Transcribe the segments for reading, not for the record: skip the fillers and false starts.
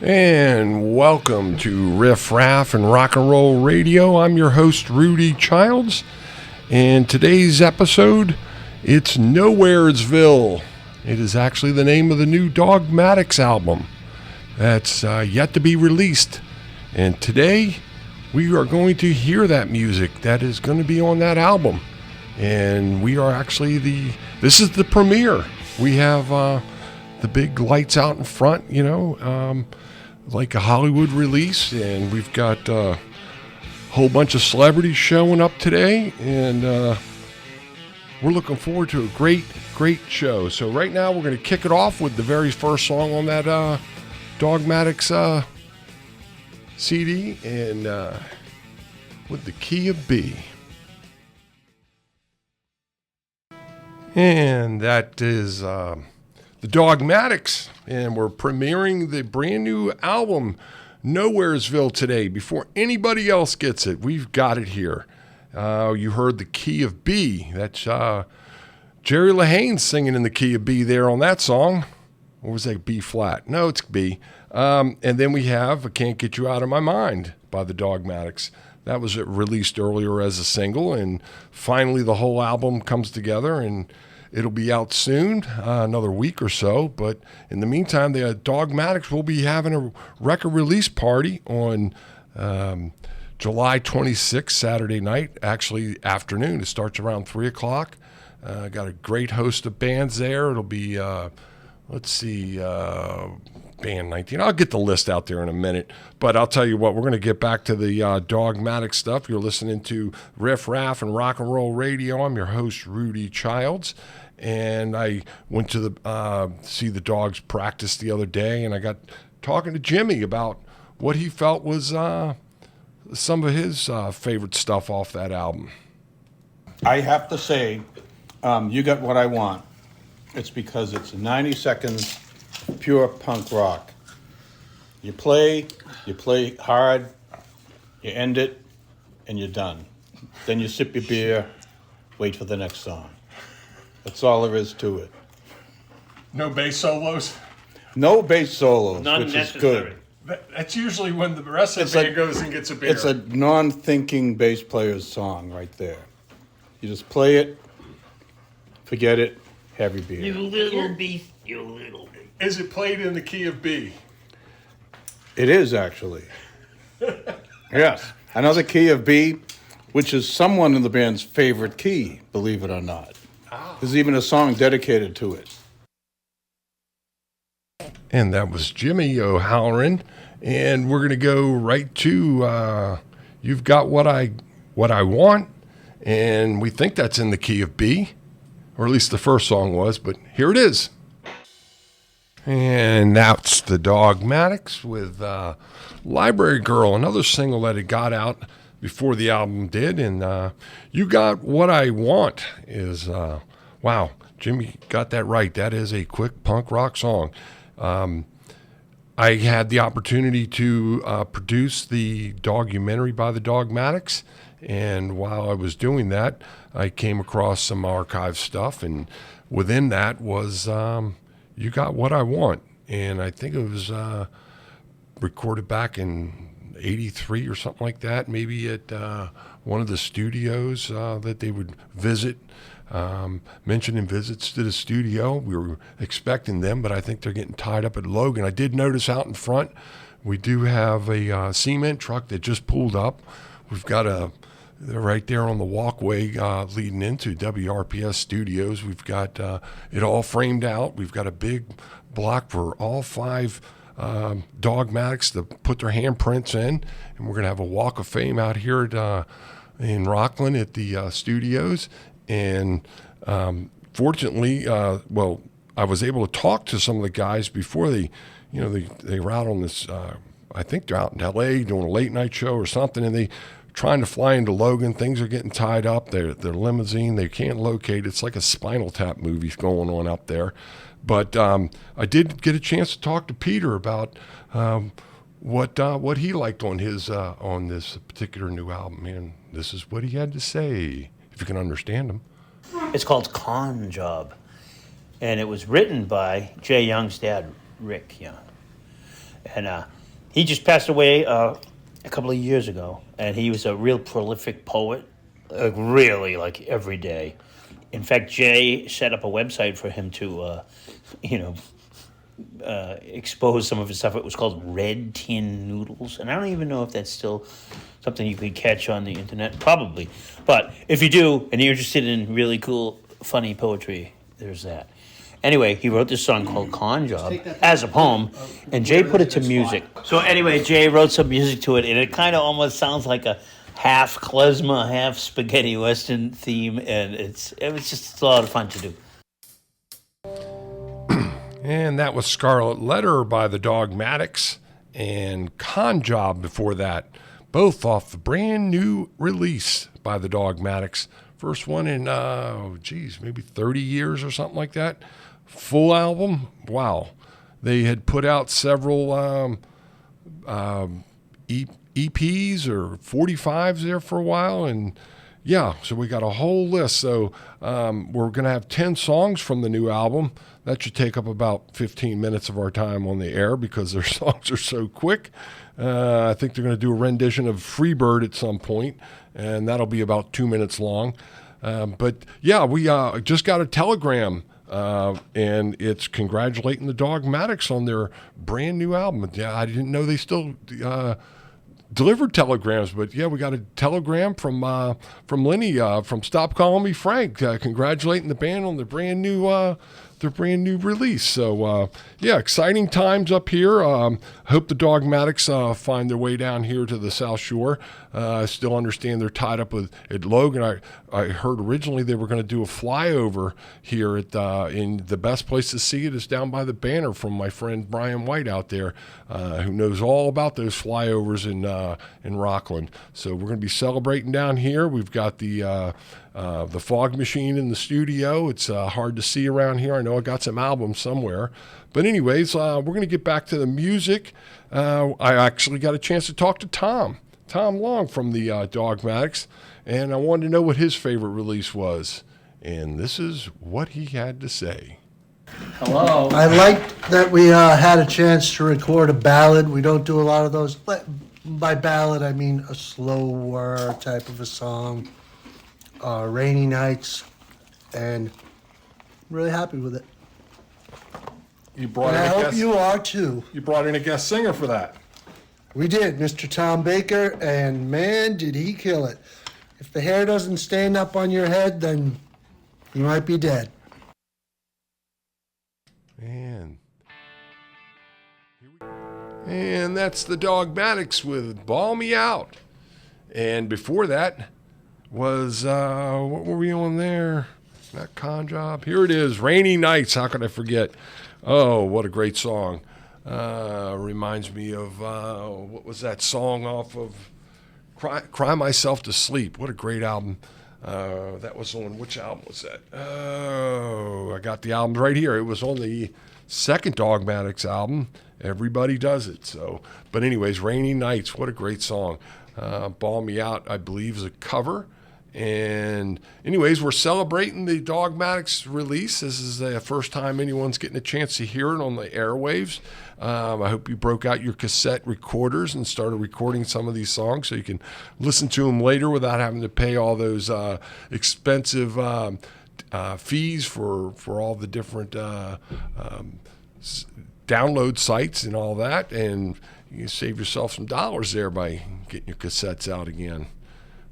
And welcome to Riff-Raff and Rock and Roll Radio. I'm your host, Rudy Childs. And today's episode, it's Nowheresville. It is actually the name of the new Dogmatics album that's yet to be released. And today, we are going to hear that music that is going to be on that album. And we are actually this is the premiere. We have the big lights out in front, like a Hollywood release, and we've got a whole bunch of celebrities showing up today, and we're looking forward to a great show. So right now we're going to kick it off with the very first song on that Dogmatics CD, and with the key of B. And that is the Dogmatics, and we're premiering the brand new album Nowheresville today. Before anybody else gets it, we've got it here. You heard the key of B. That's Jerry LaHaine singing in the key of B there on that song. Or was that B flat? No, it's B. And then we have I Can't Get You Out of My Mind by the Dogmatics. That was released earlier as a single, and finally the whole album comes together, and it'll be out soon, another week or so. But in the meantime, the Dogmatics will be having a record release party on July 26th, Saturday night, actually afternoon. It starts around 3 o'clock. Got a great host of bands there. It'll be, Band 19. I'll get the list out there in a minute. But I'll tell you what, we're going to get back to the Dogmatic stuff. You're listening to Riff-Raff and Rock and Roll Radio. I'm your host, Rudy Childs. And I went to see the Dogs practice the other day, and I got talking to Jimmy about what he felt was some of his favorite stuff off that album. I have to say, You Got What I Want. It's because it's 90 seconds pure punk rock. You play hard, you end it, and you're done. Then you sip your beer, wait for the next song. That's all there is to it. No bass solos? No bass solos, None which necessary. is good. That's usually when the rest of the band goes and gets a beer. It's a non-thinking bass player's song right there. You just play it, forget it, have your beer. You little beast, you little beast. Is it played in the key of B? It is, actually. Yes. Another key of B, which is someone in the band's favorite key, believe it or not. Oh. There's even a song dedicated to it. And that was Jimmy O'Halloran. And we're going to go right to You've Got What I Want. And we think that's in the key of B. Or at least the first song was, but here it is. And that's the Dogmatics with Library Girl, another single that had got out before the album did. And You Got What I Want is, wow, Jimmy got that right. That is a quick punk rock song. I had the opportunity to produce the documentary by the Dogmatics. And while I was doing that, I came across some archive stuff. And within that was You Got What I Want. And I think it was recorded back in 83 or something like that, maybe at one of the studios that they would visit. Mentioning visits to the studio. We were expecting them, but I think they're getting tied up at Logan. I did notice out in front, we do have a cement truck that just pulled up. We've got right there on the walkway leading into WRPS Studios. We've got it all framed out. We've got a big block for all 5 Dogmatics to put their handprints in, and we're going to have a walk of fame out here in Rockland at the studios. And fortunately, I was able to talk to some of the guys before they were out on this. I think they're out in L.A. doing a late night show or something, and they trying to fly into Logan. Things are getting tied up. Their limousine, they can't locate. It's like a Spinal Tap movie going on up there. But I did get a chance to talk to Peter about what he liked on his on this particular new album, and this is what he had to say, if you can understand him. It's called Con Job, and it was written by Jay Young's dad, Rick Young. And he just passed away a couple of years ago. And he was a real prolific poet, really, like every day. In fact, Jay set up a website for him to, expose some of his stuff. It was called Red Tin Noodles. And I don't even know if that's still something you could catch on the internet. Probably. But if you do, and you're interested in really cool, funny poetry, there's that. Anyway, he wrote this song called Con Job as a poem, and Jay put it to music. So anyway, Jay wrote some music to it, and it kind of almost sounds like a half klezmer, half spaghetti western theme, and it's a lot of fun to do. And that was Scarlet Letter by the Dogmatics and Con Job before that, both off the brand new release by the Dogmatics. First one in, maybe 30 years or something like that. Full album. Wow. They had put out several EPs or 45s there for a while. And yeah, so we got a whole list. So we're going to have 10 songs from the new album. That should take up about 15 minutes of our time on the air because their songs are so quick. I think they're going to do a rendition of Freebird at some point, and that'll be about 2 minutes long. But yeah, we just got a telegram, and it's congratulating the Dogmatics on their brand new album. Yeah, I didn't know they still delivered telegrams, but yeah, we got a telegram from Lenny from Stop Calling Me Frank, congratulating the band on their brand new release. So yeah, exciting times up here. Hope the Dogmatics find their way down here to the South Shore. I still understand they're tied up at Logan. I heard originally they were going to do a flyover here in the best place to see it is down by the Banner from my friend Brian White out there, who knows all about those flyovers in Rockland. So we're going to be celebrating down here. We've got the fog machine in the studio. It's hard to see around here. I know I got some albums somewhere. But anyways, we're going to get back to the music. I actually got a chance to talk to Tom Long from the Dogmatics, and I wanted to know what his favorite release was. And this is what he had to say. Hello. I liked that we had a chance to record a ballad. We don't do a lot of those. By ballad, I mean a slower type of a song. Rainy nights, and I'm really happy with it. You brought And in I a hope guest. you are too. You brought in a guest singer for that. We did, Mr. Tom Baker, and man, did he kill it. If the hair doesn't stand up on your head, then you might be dead. And that's the Dogmatics with Ball Me Out. And before that was, what were we on there? Not Con Job. Here it is, Rainy Nights. How could I forget? Oh, what a great song. Reminds me of, what was that song off of Cry Myself to Sleep? What a great album. That was on, which album was that? Oh, I got the album right here. It was on the second Dogmatics album, Everybody Does It. So, but anyways, Rainy Nights, what a great song. Ball Me Out, I believe, is a cover. And anyways, we're celebrating the Dogmatics release. This is the first time anyone's getting a chance to hear it on the airwaves. I hope you broke out your cassette recorders and started recording some of these songs so you can listen to them later without having to pay all those expensive fees for all the different download sites and all that. And you can save yourself some dollars there by getting your cassettes out again.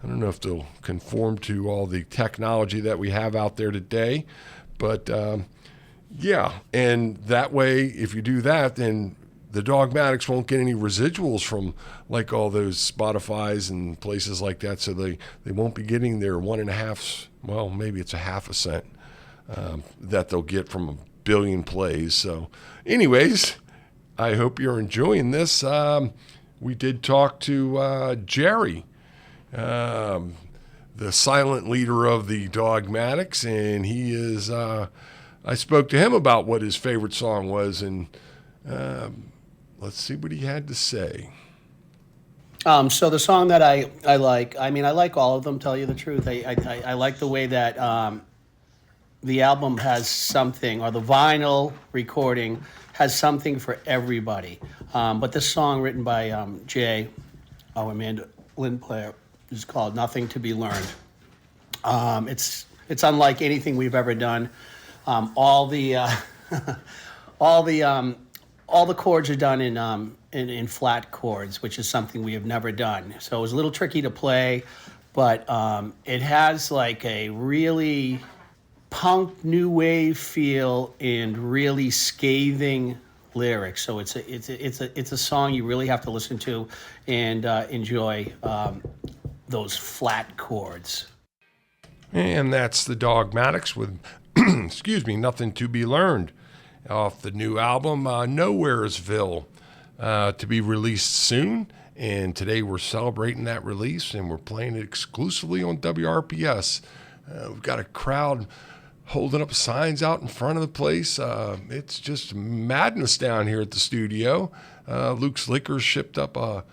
I don't know if they'll conform to all the technology that we have out there today, but yeah, and that way, if you do that, then the Dogmatics won't get any residuals from like all those Spotify's and places like that, so they won't be getting their 1.5, well, maybe it's a half a cent that they'll get from a billion plays. So anyways, I hope you're enjoying this. We did talk to Jerry, the silent leader of the Dogmatics, and he is, I spoke to him about what his favorite song was, and let's see what he had to say. So the song that I like, I mean, I like all of them, tell you the truth. I like the way that the album has something, or the vinyl recording has something for everybody. But this song written by Jay, our mandolin player, is called "Nothing to Be Learned." It's unlike anything we've ever done. All the chords are done in flat chords, which is something we have never done. So it was a little tricky to play, but it has like a really punk new wave feel and really scathing lyrics. So it's a song you really have to listen to and enjoy those flat chords. And that's the Dogmatics with, excuse me, Nothing to Be Learned, off the new album, Nowheresville, to be released soon. And today we're celebrating that release, and we're playing it exclusively on WRPS. We've got a crowd holding up signs out in front of the place. It's just madness down here at the studio. Luke's Liquors shipped up a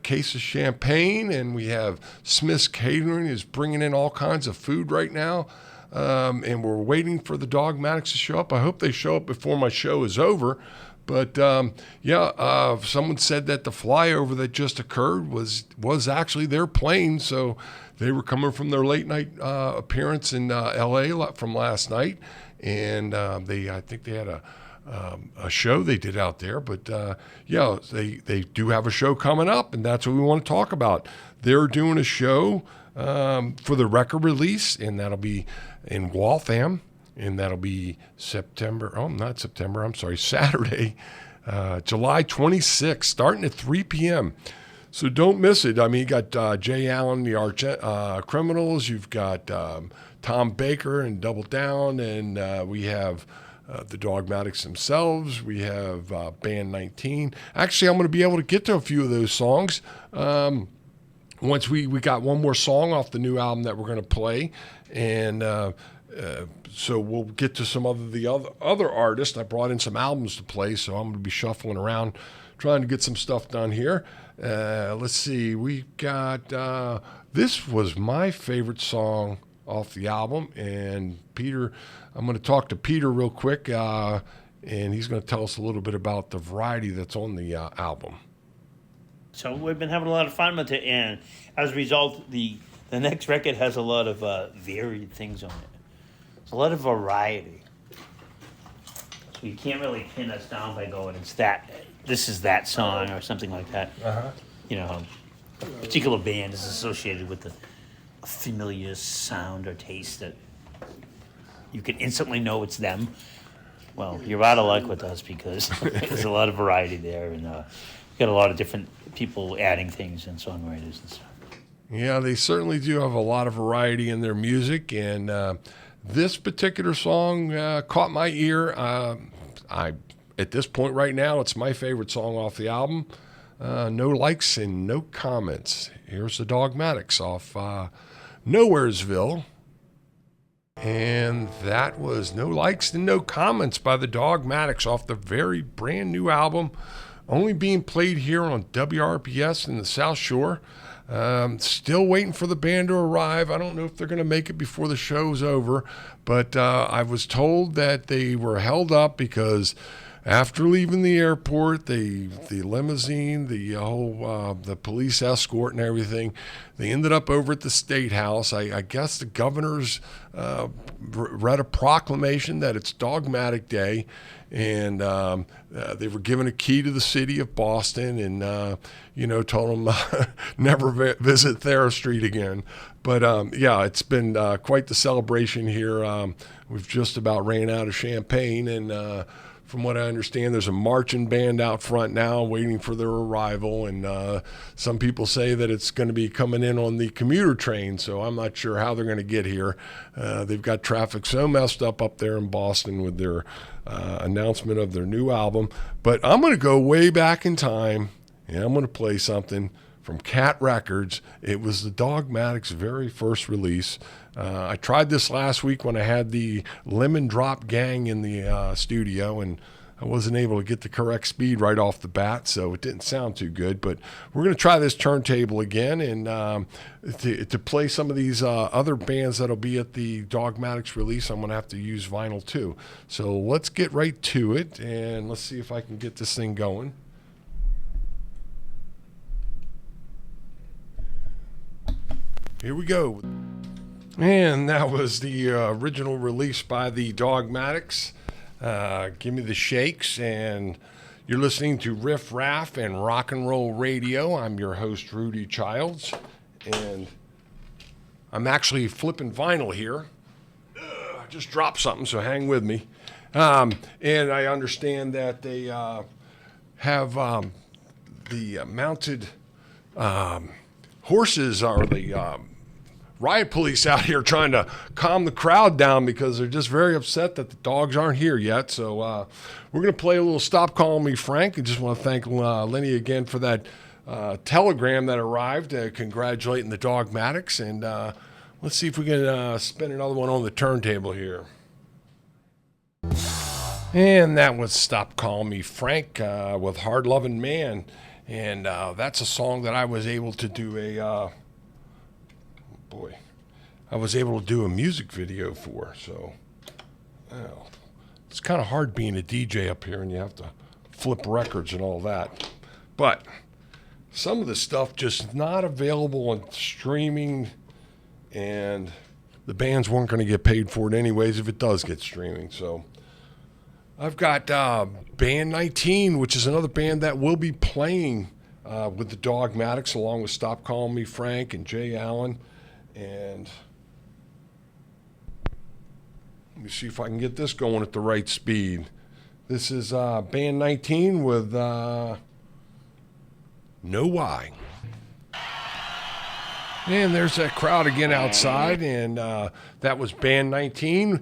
case of champagne, and we have Smith's Catering is bringing in all kinds of food right now. And we're waiting for the Dogmatics to show up. I hope they show up before my show is over. But someone said that the flyover that just occurred was actually their plane. So they were coming from their late night appearance in L.A. from last night, and I think they had a show they did out there. But they do have a show coming up, and that's what we want to talk about. They're doing a show for the record release, and that'll be in Waltham, and that'll be Saturday, July 26th, starting at 3 p.m. So don't miss it. I mean, you got Jay Allen, the Arch Criminals, you've got Tom Baker and Double Down, and we have the Dogmatics themselves. We have Band 19. Actually, I'm going to be able to get to a few of those songs. Once we got one more song off the new album that we're going to play, and so we'll get to some of the other artists. I brought in some albums to play, so I'm going to be shuffling around, trying to get some stuff done here. Let's see. We got this was my favorite song off the album, and Peter. I'm going to talk to Peter real quick, and he's going to tell us a little bit about the variety that's on the album. So we've been having a lot of fun with it, and as a result, the next record has a lot of varied things on it. It's a lot of variety. So you can't really pin us down by going, this is that song or something like that. Uh-huh. You know, a particular band is associated with a familiar sound or taste that you can instantly know it's them. Well, you're out of luck with us because there's a lot of variety there, and we've got a lot of different people adding things and songwriters and stuff. Yeah, they certainly do have a lot of variety in their music, and this particular song caught my ear. At this point right now, it's my favorite song off the album. No likes and no comments. Here's the Dogmatics off Nowheresville. And that was No Likes and No Comments by the Dogmatics off the very brand new album, only being played here on WRPS in the South Shore. Still waiting for the band to arrive. I don't know if they're going to make it before the show's over, but I was told that they were held up because after leaving the airport, the limousine, the whole the police escort and everything, they ended up over at the State House. I guess the governor's read a proclamation that it's Dogmatic Day, and they were given a key to the city of Boston, and told them never visit Thayer Street again. But it's been quite the celebration here. We've just about ran out of champagne, and from what I understand, there's a marching band out front now waiting for their arrival, and some people say that it's going to be coming in on the commuter train, so I'm not sure how they're going to get here. They've got traffic so messed up there in Boston with their announcement of their new album. But I'm going to go way back in time, and I'm going to play something from Cat Records. It was the Dogmatics' very first release. I tried this last week when I had the Lemon Drop Gang in the studio, and I wasn't able to get the correct speed right off the bat, so it didn't sound too good. But we're going to try this turntable again, and to play some of these other bands that'll be at the Dogmatics release, I'm going to have to use vinyl too. So let's get right to it, and let's see if I can get this thing going. Here we go. And that was the original release by the Dogmatics. Give me the shakes, and you're listening to Riff-Raff and Rock and Roll Radio. I'm your host, Rudy Childs, and I'm actually flipping vinyl here. I just dropped something, so hang with me. And I understand that they have the mounted horses, or the riot police out here trying to calm the crowd down because they're just very upset that the dogs aren't here yet. So we're going to play a little Stop Calling Me Frank. I just want to thank Lenny again for that telegram that arrived congratulating the Dogmatics. And let's see if we can spin another one on the turntable here. And that was Stop Calling Me Frank with Hard Lovin' Man. And that's a song that I was able to do I was able to do a music video for. So it's kind of hard being a DJ up here and you have to flip records and all that. But some of the stuff just not available on streaming, and the bands weren't going to get paid for it anyways if it does get streaming. So I've got Band 19, which is another band that will be playing with the Dogmatics, along with Stop Calling Me Frank and Jay Allen. And let me see if I can get this going at the right speed. This is Band 19 with Know Why. And there's that crowd again outside, and that was Band 19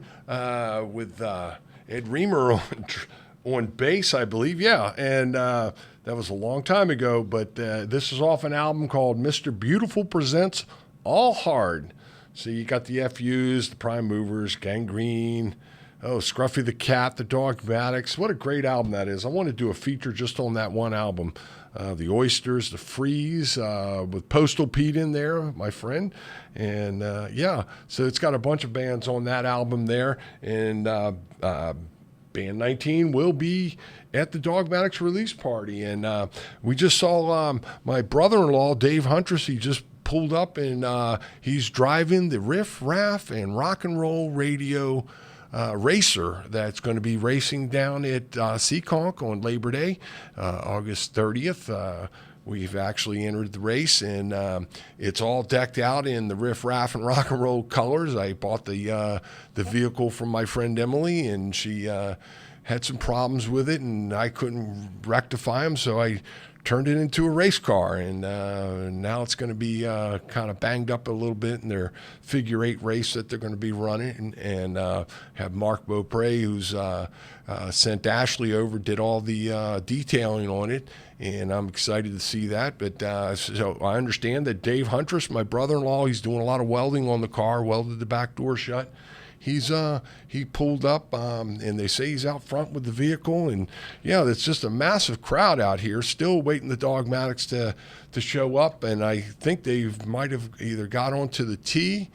with Ed Reamer on bass, I believe. Yeah, and that was a long time ago, but this is off an album called Mr. Beautiful Presents All Hard. So you got the FUs, the Prime Movers, Gangrene, Scruffy the Cat, the Dogmatics. What a great album that is. I want to do a feature just on that one album. The Oysters, the Freeze, with Postal Pete in there, my friend. And yeah, so it's got a bunch of bands on that album there. And Band 19 will be at the Dogmatics release party. And we just saw my brother-in-law, Dave Huntress. He just pulled up, and he's driving the Riff-Raff and Rock and Roll Radio racer that's going to be racing down at Seekonk on Labor Day, August 30th. We've actually entered the race, and it's all decked out in the Riff-Raff and Rock and Roll colors. I bought the vehicle from my friend Emily, and she had some problems with it, and I couldn't rectify them, so I turned it into a race car, and now it's going to be kind of banged up a little bit in their figure 8 race that they're going to be running, and have Mark Beaupre, who's sent Ashley over, did all the detailing on it, and I'm excited to see that. But so I understand that Dave Huntress, my brother-in-law, he's doing a lot of welding on the car, welded the back door shut. He pulled up, and they say he's out front with the vehicle, and yeah, it's just a massive crowd out here, still waiting the Dogmatics to show up, and I think they might have either got onto the T,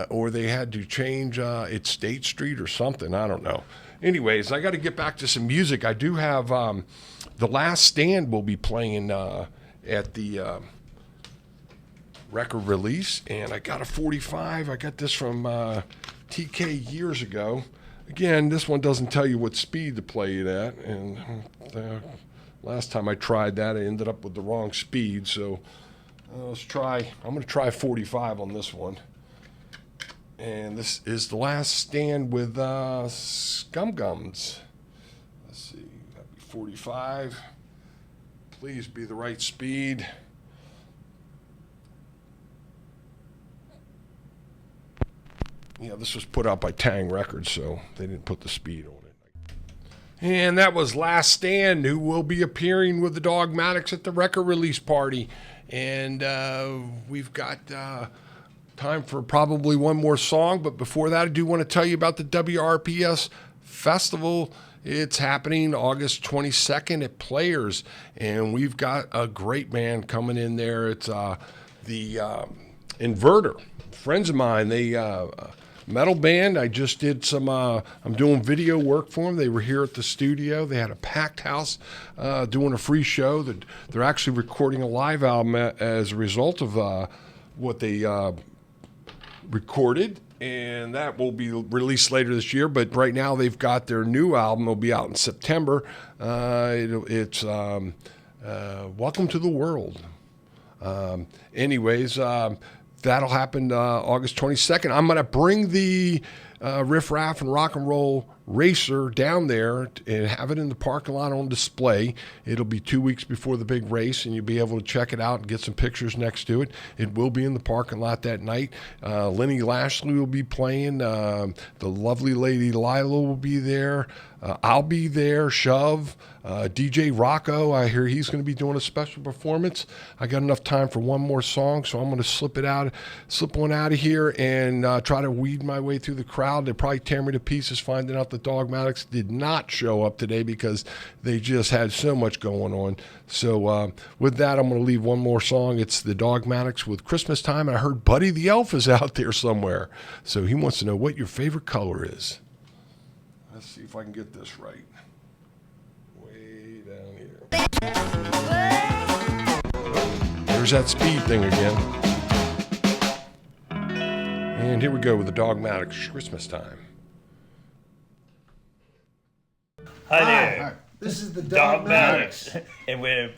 or they had to change at State Street or something. I don't know. Anyways, I got to get back to some music. I do have The Last Stand will be playing at the record release, and I got a 45. I got this from TK years ago. Again, this one doesn't tell you what speed to play it at, and last time I tried that, I ended up with the wrong speed, so let's try. I'm going to try 45 on this one. And this is The Last Stand with Scum Gums. Let's see, that'd be 45. Please be the right speed. Yeah, this was put out by Tang Records, so they didn't put the speed on it. And that was Last Stand, who will be appearing with the Dogmatics at the record release party. And we've got time for probably one more song, but before that, I do want to tell you about the WRPS Festival It's happening August 22nd at Players, and we've got a great band coming in there. It's the Inverter. Friends of mine, they metal band. I just did some. I'm doing video work for them. They were here at the studio. They had a packed house, doing a free show. That they're actually recording a live album as a result of what they recorded, and that will be released later this year. But right now, they've got their new album. It'll be out in September. It's Welcome to the World. Anyways, that'll happen August 22nd. I'm going to bring the Riff-Raff and Rock and Roll Racer down there and have it in the parking lot on display. It'll be 2 weeks before the big race, and you'll be able to check it out and get some pictures next to it. It will be in the parking lot that night. Lenny Lashley will be playing. The lovely lady Lila will be there. I'll be there. Shove. DJ Rocco, I hear he's going to be doing a special performance. I got enough time for one more song, so I'm going to slip one out of here and try to weed my way through the crowd. They probably tear me to pieces finding out the Dogmatics did not show up today because they just had so much going on. So with that, I'm going to leave one more song. It's the Dogmatics with Christmas Time, and I heard Buddy the Elf is out there somewhere. So he wants to know what your favorite color is. Let's see if I can get this right. Way down here. There's that speed thing again. And here we go with the Dogmatics, Christmas Time. Hi there. This is the Dogmatics. And we're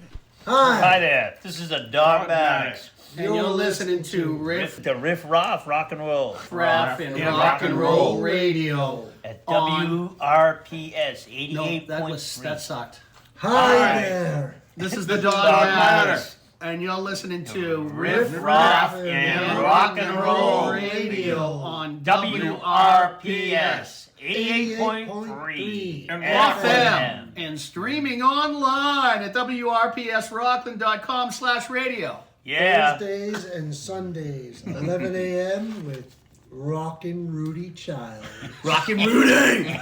Hi. hi there. This is the Dogmatics. And you're listening to The Riff-Raff Rock and Roll Riff-Raff and Yeah, Rock and Roll Radio. at on- WRPS No, 88.3. that sucked. Hi there. This is the Dogmatics. Dogmatics. And you're listening to Riff-Raff and Rock and Roll Radio on WRPS 88.3 FM and streaming online at WRPSRockland.com/radio. Yeah. Thursdays and Sundays, 11 a.m. with Rockin' Rudy Childs. Rockin' Rudy!